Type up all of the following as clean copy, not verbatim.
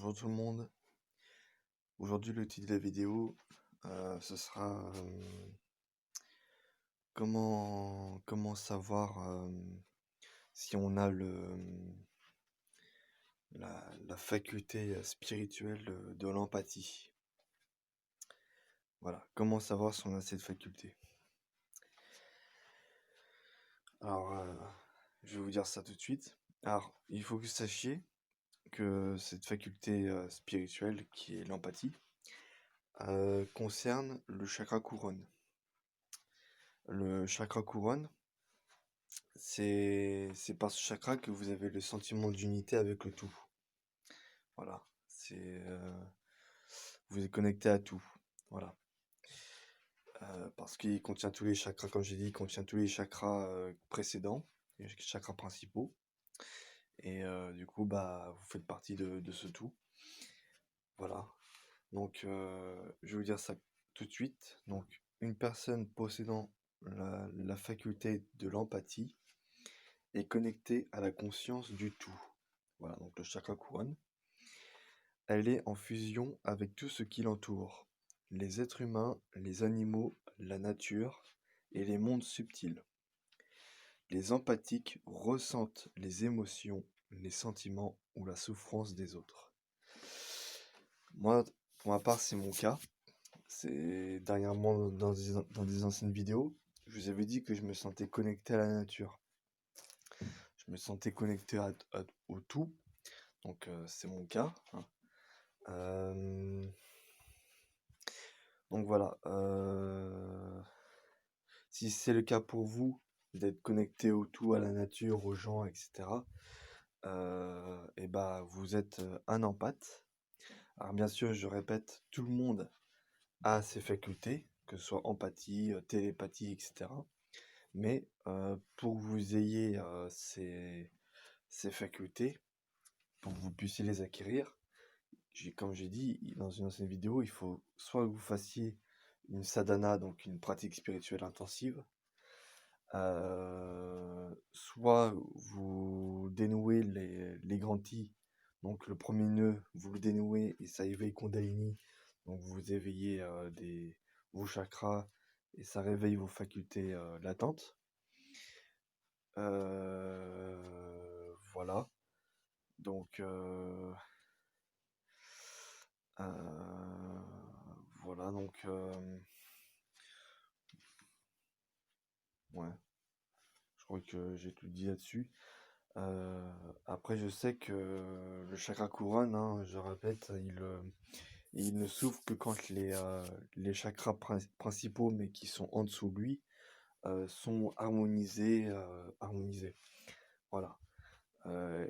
Bonjour tout le monde. Aujourd'hui, le titre de la vidéo, ce sera comment savoir si on a la faculté spirituelle de l'empathie. Voilà, comment savoir si on a cette faculté. Alors, je vais vous dire ça tout de suite. Alors, il faut que vous sachiez que cette faculté spirituelle, qui est l'empathie, concerne le chakra couronne. Le chakra couronne, c'est par ce chakra que vous avez le sentiment d'unité avec le tout. Voilà, vous êtes connecté à tout. Voilà. Parce qu'il contient tous les chakras, comme j'ai dit, il contient tous les chakras précédents, les chakras principaux. Et du coup, vous faites partie de ce tout. Voilà. Donc, je vais vous dire ça tout de suite. Donc, une personne possédant la faculté de l'empathie est connectée à la conscience du tout. Voilà, donc le chakra couronne. Elle est en fusion avec tout ce qui l'entoure, les êtres humains, les animaux, la nature et les mondes subtils. Les empathiques ressentent les émotions, les sentiments ou la souffrance des autres. Moi, pour ma part, c'est mon cas. C'est dernièrement dans des anciennes vidéos, je vous avais dit que je me sentais connecté à la nature. Je me sentais connecté au tout. Donc c'est mon cas. Donc voilà. Si c'est le cas pour vous, d'être connecté au tout, à la nature, aux gens, etc., vous êtes un empathe. Alors bien sûr, je répète, tout le monde a ses facultés, que ce soit empathie, télépathie, etc. Mais pour que vous ayez ces facultés, pour que vous puissiez les acquérir, comme j'ai dit dans une ancienne vidéo, il faut soit que vous fassiez une sadhana, donc une pratique spirituelle intensive, soit vous dénouez les granthis, donc le premier nœud, vous le dénouez et ça éveille Kundalini, donc vous éveillez vos chakras et ça réveille vos facultés latentes. Voilà, donc voilà, donc ouais, je crois que j'ai tout dit là-dessus. Après, je sais que le chakra couronne, hein, je répète, il ne souffre que quand les chakras principaux, mais qui sont en dessous de lui, sont harmonisés. Voilà.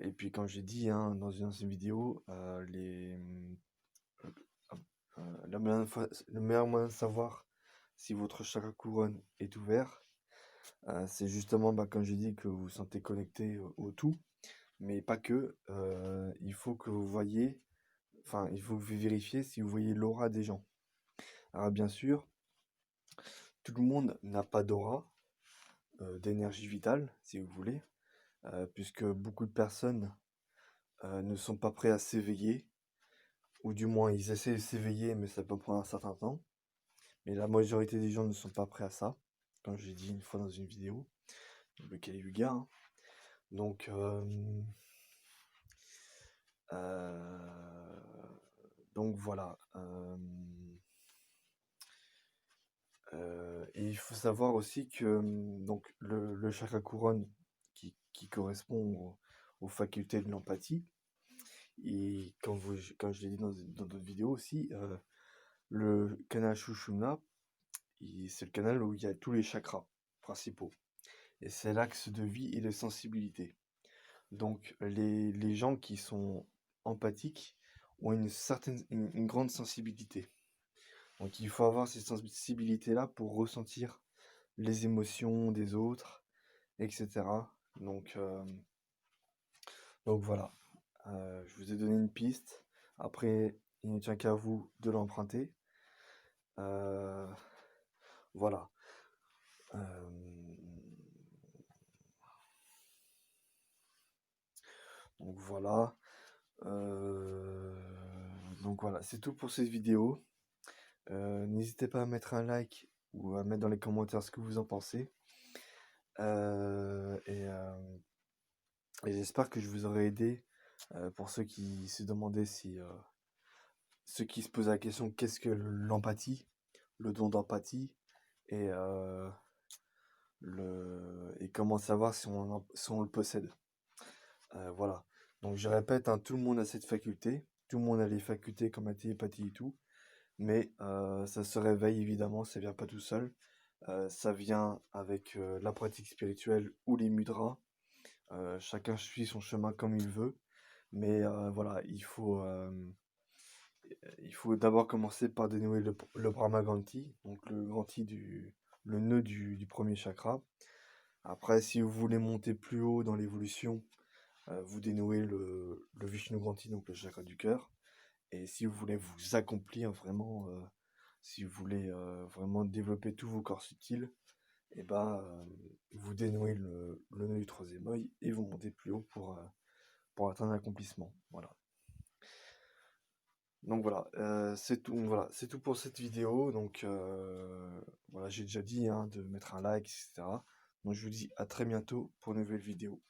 Et puis, comme j'ai dit hein, dans une ancienne vidéo, le meilleur moyen de savoir si votre chakra couronne est ouvert, c'est justement, comme j'ai dit, que vous vous sentez connecté au tout. Mais pas que, il faut que vous voyez, enfin, il faut que vous vérifiez si vous voyez l'aura des gens. Alors bien sûr, tout le monde n'a pas d'aura, d'énergie vitale, si vous voulez, puisque beaucoup de personnes ne sont pas prêts à s'éveiller, ou du moins ils essaient de s'éveiller, mais ça peut prendre un certain temps. Mais la majorité des gens ne sont pas prêts à ça, comme j'ai dit une fois dans une vidéo, le Kali Yuga. Hein. Donc, voilà. Et il faut savoir aussi que donc le chakra couronne qui correspond aux facultés de l'empathie, et comme je l'ai dit dans d'autres vidéos aussi, le canal Sushumna, c'est le canal où il y a tous les chakras principaux. Et c'est l'axe de vie et de sensibilité. Donc les gens qui sont empathiques ont une grande sensibilité. Donc il faut avoir cette sensibilité-là pour ressentir les émotions des autres, etc. Donc voilà. Je vous ai donné une piste. Après, il ne tient qu'à vous de l'emprunter. Voilà. Donc voilà. Donc voilà, c'est tout pour cette vidéo. N'hésitez pas à mettre un like ou à mettre dans les commentaires ce que vous en pensez. Euh, et, euh, et j'espère que je vous aurai aidé. Pour ceux qui se demandaient si... ceux qui se posent la question qu'est-ce que l'empathie, le don d'empathie, et, et comment savoir si on le possède. Voilà. Donc je répète, hein, tout le monde a cette faculté, tout le monde a les facultés comme la télépathie et tout, mais ça se réveille évidemment, ça vient pas tout seul. Ça vient avec la pratique spirituelle ou les mudras. Chacun suit son chemin comme il veut, mais voilà, il faut d'abord commencer par dénouer le Brahmaganti, donc le nœud du premier chakra. Après, si vous voulez monter plus haut dans l'évolution, vous dénouez le Vishnu-Granti, donc le chakra du cœur. Et si vous voulez vous accomplir vraiment, si vous voulez vraiment développer tous vos corps subtils, et ben, vous dénouez le nœud du troisième œil et vous montez plus haut pour atteindre l'accomplissement. Voilà. Donc voilà, c'est tout, voilà, c'est tout pour cette vidéo. Donc voilà, j'ai déjà dit hein, de mettre un like, etc. Donc je vous dis à très bientôt pour une nouvelle vidéo.